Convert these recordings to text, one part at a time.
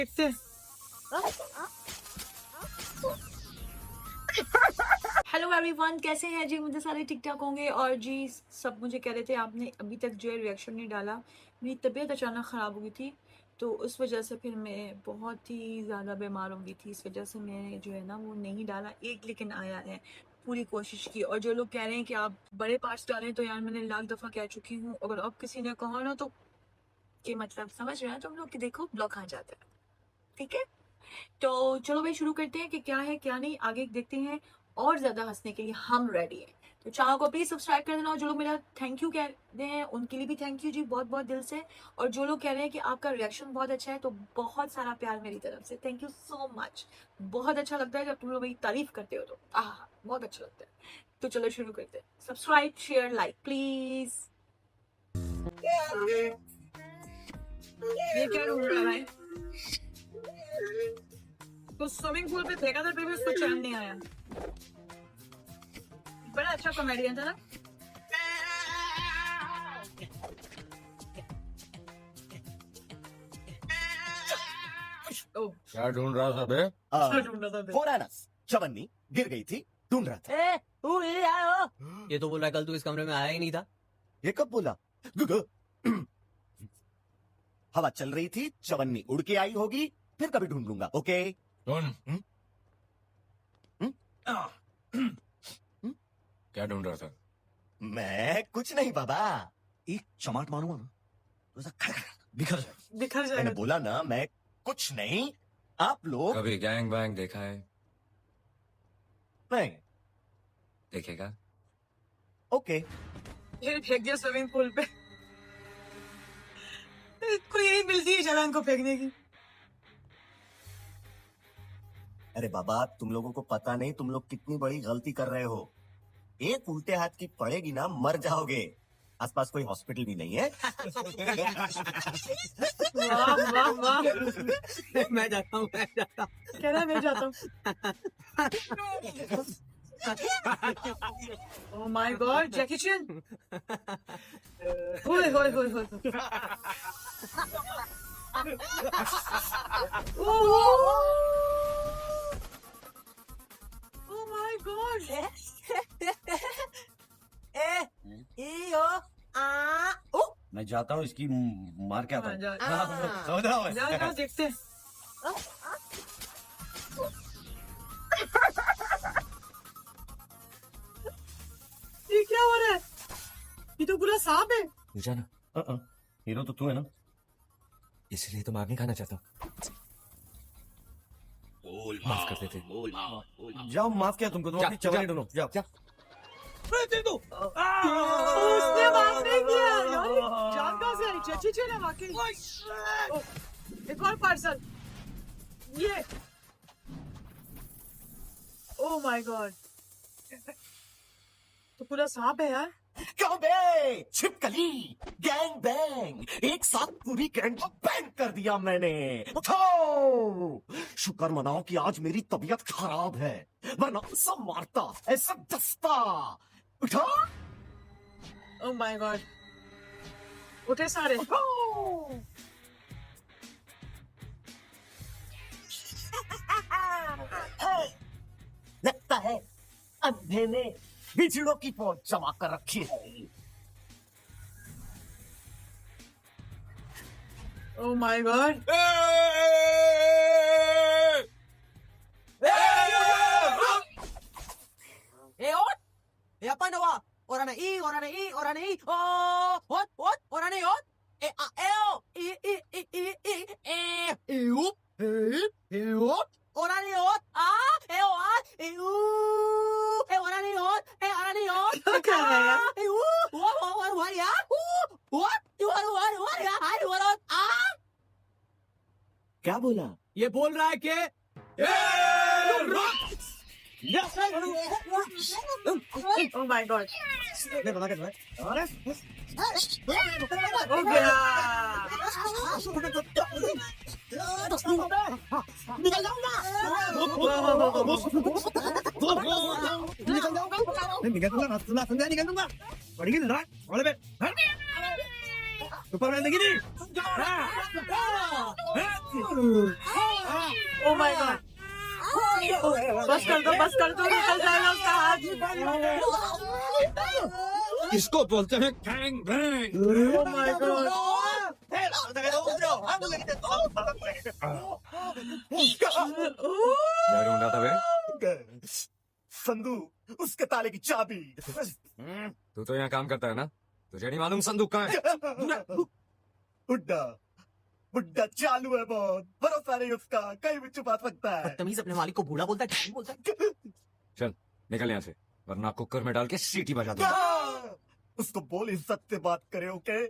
देखते हैं। Hello everyone, कैसे हैं जी? मुझे सारे ठीक ठाक होंगे। और जी सब मुझे कह रहे थे आपने अभी तक जो है रिएक्शन नहीं डाला। मेरी तबीयत अचानक ख़राब हो गई थी, तो उस वजह से फिर मैं बहुत ही ज़्यादा बीमार हो गई थी। इस वजह से मैंने जो है ना वो नहीं डाला एक, लेकिन आया है, पूरी कोशिश की। और जो लोग कह रहे हैं कि आप बड़े पार्ट्स डालें, तो यार मैंने लाख दफ़ा कह चुकी हूँ। अगर अब किसी ने कहा ना, तो कि मतलब समझ रहे हैं तुम लोग कि देखो ब्लॉक आ जाता है। ठीक है, तो चलो भाई शुरू करते हैं कि क्या है क्या नहीं, आगे देखते हैं। और ज्यादा हंसने के लिए हम रेडी हैं। तो चैनल को प्लीज सब्सक्राइब कर देना। और जो लोग मेरा थैंक यू कह रहे हैं उनके लिए भी थैंक यू जी, बहुत बहुत दिल से। और जो लोग कह रहे हैं कि आपका रिएक्शन बहुत अच्छा है, तो बहुत सारा प्यार मेरी तरफ से, थैंक यू सो मच। बहुत अच्छा लगता है जब तुम लोग मेरी तारीफ करते हो, तो बहुत अच्छा लगता है। तो चलो शुरू करते हैं। Subscribe share like please. ये क्या ढूंढ रहा है? तो स्विमिंग पूल पे फेंका था, फिर भी उसको चैन नहीं आया। बड़ा अच्छा कॉमेडियन था ना। ओह, क्या ढूंढ रहा था बे? क्या ढूंढ रहा था बे? हो रहा ना, चवन्नी गिर गई थी, ढूंढ रहा था। ये तो बोल रहा है कल तू इस कमरे में आया ही नहीं था। ये कब बोला? हवा चल रही थी, चवन्नी उड़ के आई होगी, फिर कभी ढूंढ लूंगा। ओके। कौन? हम्म? क्या ढूंढ रहा था? मैं कुछ नहीं बाबा, एक चमाट मारूंगा ना तो ऐसा बिखर जाए। बिखर मैंने जाएगा। बोला ना, मैं कुछ नहीं। आप लोग कभी गैंग बैंग देखा है? नहीं। देखेगा? ओके। फिर फेंक दिया स्विमिंग पूल पे। इसको यही मिलती है जगह इनको फेंकने की। अरे बाबा, तुम लोगों को पता नहीं तुम लोग कितनी बड़ी गलती कर रहे हो। एक उल्टे हाथ की पड़ेगी ना, मर जाओगे। आसपास कोई हॉस्पिटल भी नहीं है। वाह वाह वाह। मैं जाता हूँ। कह रहा है मैं जाता हूँ। ओह माय गॉड, जैकी चैन। होय होय होय होय। Oh my God. मैं जाता हूँ, इसकी मार के आता हूँ। जाओ समझ रहा हूँ। जाओ देखते हैं। ये क्या हो रहा है? ये तो पूरा सांप है। पूछा ना, हीरो तो तू है ना। इसलिए तो मार नहीं खाना चाहता हूँ। माफ कर देते। जाओ, माफ किया तुमको, तुम अपनी चवन्नी ढूंढो। जाओ। उसने माफ नहीं किया यार, जान कहां से आई? चची चला वाकई। एक और पार्सल। ये ओह माय गॉड, तो पूरा सांप है यार। क्यों बे, छिपकली, गैंग बैंग, एक साथ पूरी गैंग को बैंग कर दिया मैंने। उठो, शुक्र मनाओ कि आज मेरी तबीयत खराब है, वरना सब मारता, ऐसा दस्ता। उठो। ओह माय गॉड, उठे सारे। लगता है अंधे ने बिजड़ों की फौज जमा कर रखी है। Oh my God. Apa nawa? Orang na i, orang na i, orang na i. Oh, what? Orang na yun? E a eo, Orang na yun? Orang na yun? Orang na yun? क्या कर रहा है यार? What ya? What? What ya? क्या बोला? ये बोल रहा है कि ओह माय गॉड, मैं बता कर हो गया। निकल जाऊंगा। निकल दूंगा। पड़ी गई वाले पे। ऊपर में देखी नहीं। ओ माय गॉड, बस कर दो, निकल जाएगा उसका हाथ। इसको बोलते हैं gang bang. Oh my God, क्या ढूंढ रहा था बे? संदूक, उसके ताले की चाबी। तू तो यहाँ काम करता है ना, तुझे नहीं मालूम संदूक कहाँ है? बुड्ढा बुड्ढा चालू है बहुत, भरोसा नहीं उसका, कहीं भी छुपा सकता है। तमीज अपने मालिक को बूढ़ा बोलता है, ठीक बोलता है। चल निकल यहाँ से, वरना कुकर में डाल के सीटी बजा दूंगा। उसको बोल इज्जत से बात करे, ओके?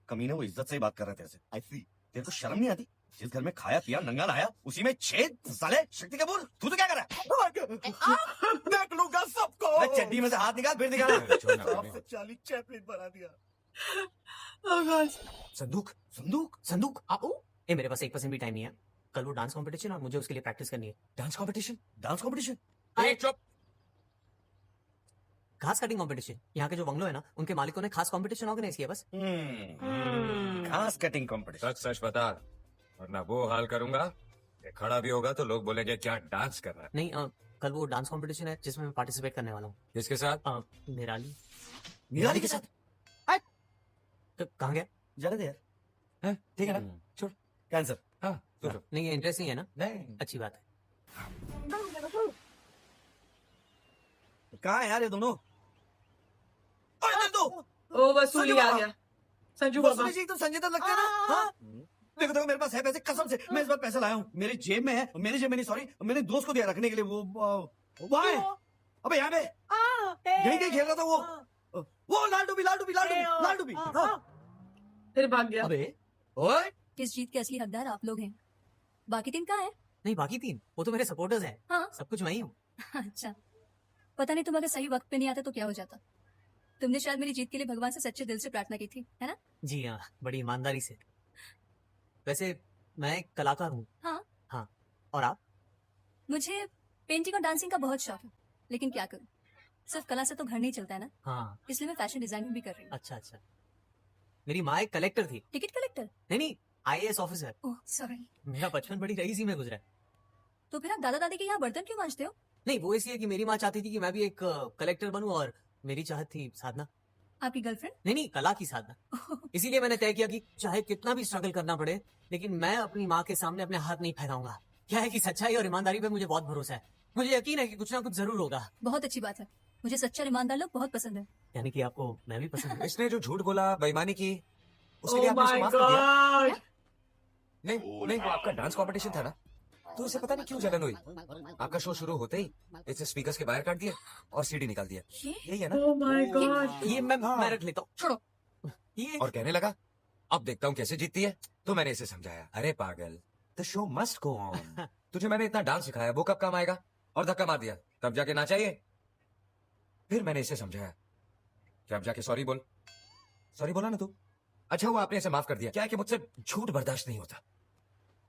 कमीने वो इज्जत से ही बात कर रहे थे ऐसे। आई सी, तेरे को शर्म नहीं आती? जिस घर में खाया पिया नंगा लाया, उसी में छेद साले शक्ति कपूर, तू तो क्या कर रहा है? देख लूंगा सबको। मैं चड्डी में से हाथ निकाल, फिर निकाल। आपसे 40 चैपलिन बना दिया। ओ गॉड, संदूक संदूक संदूक आओ। ए मेरे पास 1% भी टाइम नहीं है। कल वो डांस कंपटीशन और मुझे उसके लिए प्रैक्टिस करनी है। Dance competition? Dance competition? अरे चुप। घास कटिंग कंपटीशन। यहाँ के जो बंगलो है ना, उनके मालिकों ने खास कंपटीशन ऑर्गेनाइज किया बस। घास कटिंग कंपटीशन। सच सच बता, वरना वो हाल करूंगा कि खड़ा भी होगा तो लोग बोलेंगे क्या डांस कर रहा है। नहीं कल वो डांस कंपटीशन है जिसमें मैं पार्टिसिपेट करने वाला हूँ। किसके साथ? निराली। निराली के साथ? कहाँ गया? जाने दे यार। हैं? ठीक है ना, छोड़। कैंसर। हाँ तू छोड़। नहीं ये इंटरेस्ट नहीं है ना? नहीं, अच्छी बात है। कहाँ है यार ये दोनों? अरे दो ओ वसूली आ गया। संजू बाबा, वसूली जी तो संजय दत्त लगते हैं ना? हाँ? देखो देखो मेरे पास है पैसे, कसम से मैं इस बार पैसे लाया हूँ, मेरी जेब में है, मेरी जेब में नहीं, सॉरी मैंने दोस्त को दिया रखने के लिए। वो वहाँ है। अबे यहाँ पे यहीं कहीं खेल रहा था वो लाल डूबी लाल डूबी लाल डूबी लाल डूबी। हाँ। फिर भाग गया। अबे ओए, इस जीत के असली हकदार आप लोग हैं। बाकी टीम कहाँ है? नहीं बाकी 3 वो तो मेरे सपोर्टर्स हैं। हाँ। सब कुछ मैं ही हूँ। अच्छा, पता नहीं तुम अगर सही वक्त पे नहीं आते तो क्या हो जाता। तुमने शायद मेरी जीत के लिए भगवान से सच्चे दिल से प्रार्थना की थी, है ना? जी हाँ, बड़ी ईमानदारी से। वैसे मैं एक कलाकार हूँ। हाँ। और आप? मुझे पेंटिंग और डांसिंग का बहुत शौक है, लेकिन क्या करूँ, सिर्फ कला से तो घर नहीं चलता है ना, हाँ। इसलिए मैं फैशन डिजाइनिंग भी कर रही हूँ। अच्छा अच्छा। मेरी माँ एक कलेक्टर थी। Ticket collector? नहीं IAS ऑफिसर। Oh sorry. मेरा बचपन बड़ी रईसी में गुजरा है। तो फिर आप दादा दादी के यहाँ बर्तन क्यों मांजते हो? नहीं वो इसलिए कि मेरी माँ चाहती थी कि मैं भी एक कलेक्टर बनूं और मेरी चाहत थी साधना। आपकी गर्लफ्रेंड? नहीं कला की साधना। इसीलिए मैंने तय किया कि चाहे कितना भी स्ट्रगल करना पड़े, लेकिन मैं अपनी माँ के सामने अपने हाथ नहीं फैलाऊंगा। क्या है कि सच्चाई और ईमानदारी पे मुझे बहुत भरोसा है। मुझे यकीन है कि कुछ ना कुछ जरूर होगा। बहुत अच्छी बात है, मुझे सच्चा और ईमानदार लोग बहुत पसंद है। यानी कि आपको मैं भी पसंद हूँ। इसने जो झूठ बोला, बेईमानी की, उसके ओ लिए आपने उसे माय माफ कर दिया? गॉड, नहीं नहीं, वो आपका डांस कंपटीशन था ना, तो उसे पता नहीं क्यों जलन हुई। आपका शो शुरू होते ही इसे स्पीकर्स के बाहर काट दिया और सीडी निकाल दिया। ये यही है ना? Oh my God. ये मैं रख लेता हूँ। छोड़ो। ये और कहने लगा अब देखता हूँ कैसे जीतती है। तो मैंने इसे समझाया, अरे पागल, the show must go on. तुझे मैंने इतना डांस सिखाया, वो कब काम आएगा? और धक्का मार दिया तब जाके ना चाहिए। फिर मैंने इसे समझाया कि अब जाके सॉरी बोल। सॉरी बोला ना तू? अच्छा हुआ आपने इसे माफ कर दिया। क्या है कि मुझसे झूठ बर्दाश्त नहीं होता।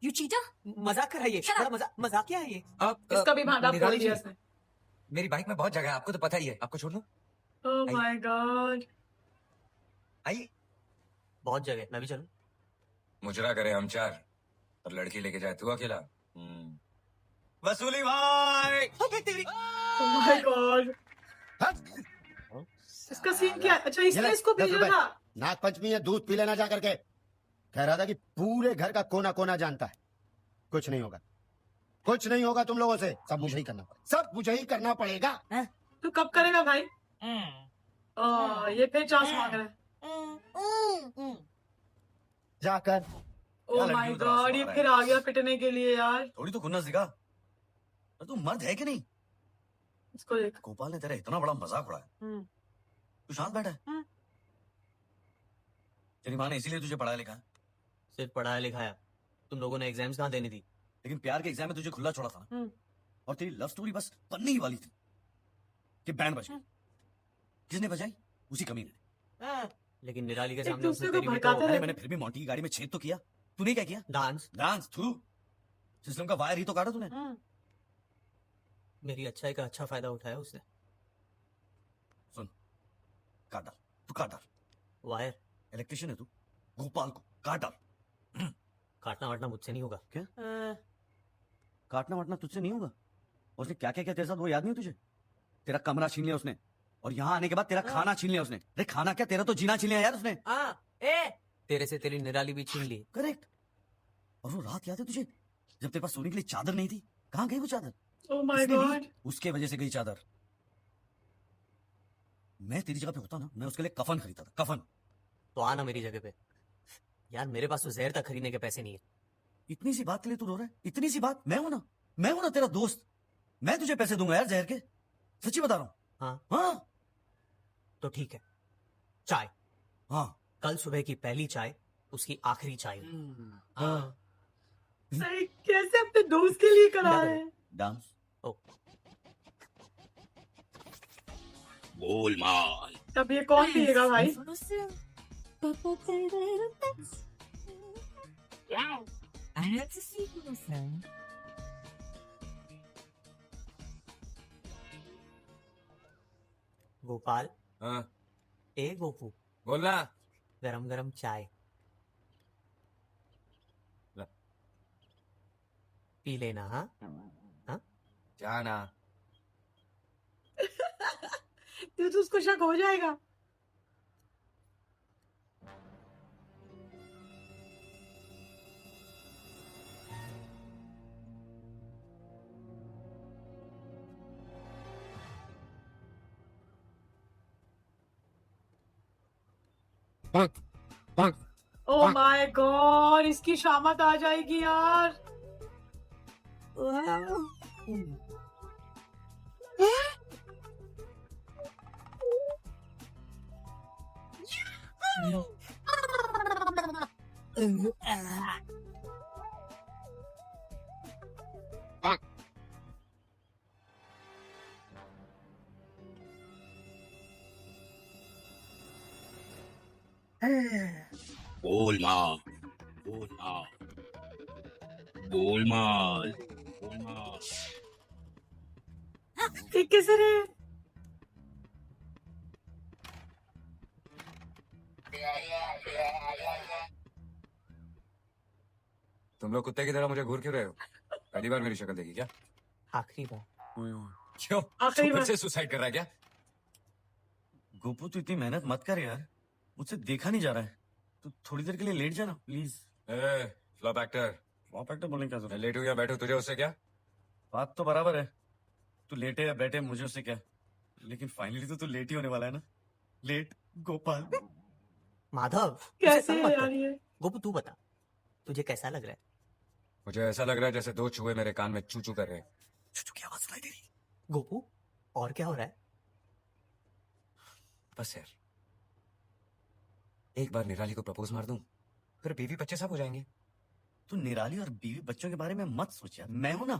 You cheater. मजाक कर रही है। Shut up. बड़ा मजाक क्या है ये? अब इसका भी भांडा निराली फोड़ दिया जी, इसने। मेरी बाइक में बहुत जगह है, आपको तो पता ही है। आपको छोड़ लूं? ओ माय गॉड, आइए। बहुत जगह, मैं भी चलूं? मुजरा करे हम 4 और लड़की लेके जाए तू अकेला। वसूली भाई। ओ माय गॉड, इसका सीन क्या है? अच्छा इसने इसको 10 भेजा रुपए। था। नाग पंचमी है, दूध पी लेना जा करके। कह रहा था कि पूरे घर का कोना कोना जानता है। कुछ नहीं होगा, कुछ नहीं होगा तुम लोगों से। सब मुझे ही करना पड़ेगा, सब मुझे ही करना पड़ेगा। तू कब करेगा भाई? ये फिर चांस मांग रहा है। जाकर ओ माय गॉड, ये फिर आ गया पिटने के लिए यार। थोड़ी तो खुन्नस दिखा। अरे तू मर्द है कि नहीं? इसको देख। गोपाल ने तेरा इतना बड़ा मजाक उड़ाया, तू शांत बैठा है। तेरी माँ ने इसीलिए तुझे पढ़ाया लिखा है। सिर्फ पढ़ाया लिखाया। तुम लोगों ने एग्जाम्स कहाँ देनी थी? लेकिन प्यार के एग्जाम में तुझे खुला छोड़ा था ना। और तेरी लव स्टोरी बस बनने ही वाली थी कि बैंड बज गई। किसने बजाई? उसी कमीने ने। लेकिन निराली के एक सामने उसने दूसरे को तेरी भी भड़काते तो अरे मैंने फिर भी मोंटी की गाड़ी में छेद तो किया। तूने क्या किया? डांस। डांस थ्रू सिस्टम का वायर ही तो काटा तूने। मेरी अच्छाई का अच्छा फायदा उठाया उसने। सुन, काट डाल, तू काट डाल। वायर इलेक्ट्रिशियन है तू, गोपाल को काट डाल। काटना वाटना मुझसे नहीं होगा। क्या? काटना वाटना तुझसे नहीं होगा? और उसने क्या क्या किया तेरे साथ वो याद नहीं है तुझे? तेरा कमरा छीन लिया उसने, और यहाँ आने के बाद तेरा खाना छीन लिया उसने। अरे खाना क्या, तेरा तो जीना छीन लिया यार उसने। तेरे से तेरी निराली भी छीन ली। करेक्ट। और वो रात याद है तुझे जब तेरे पास सोने के लिए चादर नहीं थी? कहाँ गई वो चादर? Oh my किसने ली? God. उसके वजह से गई चादर। मैं तेरी जगह पे होता ना, मैं उसके लिए कफन खरीदता था, कफन। तो आना मेरी जगह पे। यार मेरे पास तो जहर तक खरीदने के पैसे नहीं है। इतनी सी बात के लिए तू रो रहा है? इतनी सी बात? मैं हूं ना तेरा दोस्त। मैं तुझे पैसे दूंगा यार जहर के, सच्ची बता रहा हूँ। हाँ हाँ तो ठीक है, चाय हाँ कल सुबह की पहली चाय, उसकी आखिरी चाय। हाँ। भाई कैसे अपने दोस्त के लिए करा रहे हैं? डांस। ओ गोलमाल। तब ये कौन पिएगा भाई? गोपाल, हाँ ए गोपू, बोलना। गरम गरम चाय ला। पी लेना। हाँ हाँ जाना। तो उसको शक हो जाएगा। ओ माय गॉड, इसकी शामत आ जाएगी यार। गोलमाल गोलमाल गोलमाल गोलमाल। ठीक कैसे रे? तुम लोग कुत्ते की तरह मुझे घूर क्यों रहे हो? पहली बार मेरी शक्ल देखी क्या? आखिरी बार। क्यों? आखिरी तू फिर बार। से सुसाइड कर रहा है क्या? गोपू तू इतनी मेहनत मत कर यार, मुझसे देखा नहीं जा रहा है। तू थोड़ी देर के लिए लेट जाना please. Flop actor. Flop actor बोलने क्या मैं जरूरत? लेटू या बैठू तुझे उससे क्या? बात तो बराबर है, तू लेटे या बैठे मुझे उससे क्या, लेकिन फाइनली तो तू लेट ही होने वाला है ना। लेट गोपाल। माधव, उसे कैसे तंग मत यार कर। ये? गोपू तू बता, तुझे कैसा लग रहा है? मुझे ऐसा लग रहा है जैसे दो चूहे मेरे कान में चू चू कर रहे हैं। चुचू की आवाज सुनाई दे रही। गोपू और क्या हो रहा है? बस यार, एक बार निराली को प्रपोज मार दूं, फिर बीवी बच्चे सब हो जाएंगे। तू निराली और बीवी बच्चों के बारे में मत सोच यार, मैं हूं ना।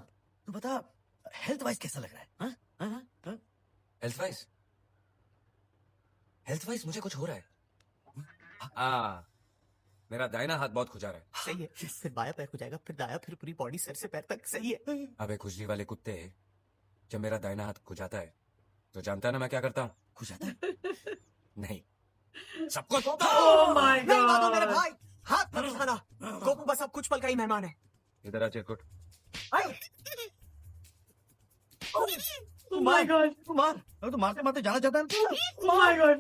तू बता हेल्थ वाइज कैसा लग रहा है? हाँ? हाँ? हाँ? हाँ? हेल्थ वाइज मुझे कुछ हो रहा है। मेरा दाहिना हाथ बहुत खुजा रहा है। सही है, फिर बाया पैर हो जाएगा, फिर दाया, फिर पूरी बॉडी सर से पैर तक। सही है। अबे खुजली वाले कुत्ते, जब मेरा दाहिना हाथ खुजाता है तो जानता है ना मैं क्या करता हूँ? खुजाता है? नहीं, सबको Oh my नहीं माधव मेरे God. भाई, हाथ मत उठाना। गोपू बस अब कुछ पल का ही मेहमान है। इधर आ चिरकुट। Oh my God. तू मार, अरे तू मारते मारते जाना चाहता है? Oh my God.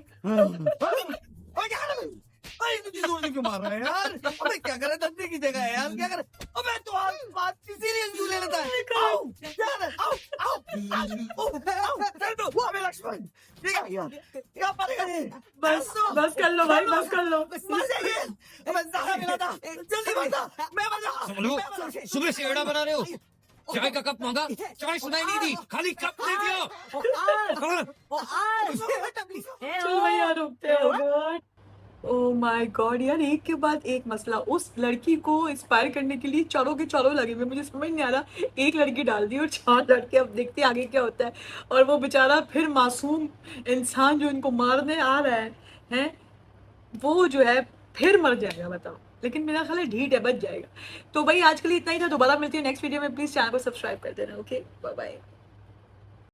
क्यों मार रहा है यार? अबे क्या करे, धंधे की जगह है यार, क्या करे? अबे तू बात सीरियस क्यों ले लेता है? आओ यार, आओ आओ आओ, चल दो अबे लक्ष्मण, ठीक है यार, क्या मारेगा ये? बस कर लो भाई, बस कर लो। मर जाएंगे। अबे ज़्यादा मिला था, जल्दी बता, मैं बता। सुबह से एड़ा बना रहे हो। चाय का कप मांगा, चाय सुनाई नहीं दी, खाली कप दे दिया। चल भैया रुकते हो। ओह माय गॉड यार, एक के बाद एक मसला। उस लड़की को इंस्पायर करने के लिए चारों के चारों लगे हुए, मुझे समझ नहीं आ रहा। एक लड़की डाल दी और 4 लड़के, अब देखते हैं आगे क्या होता है। और वो बेचारा फिर मासूम इंसान जो इनको मारने आ रहा है वो जो है फिर मर जाएगा, बताओ। लेकिन मेरा ख्याल है ढीठ है, बच जाएगा। तो भाई आज के लिए इतना ही था, दोबारा मिलती है नेक्स्ट वीडियो में। प्लीज चैनल को सब्सक्राइब कर देना। Okay, bye bye.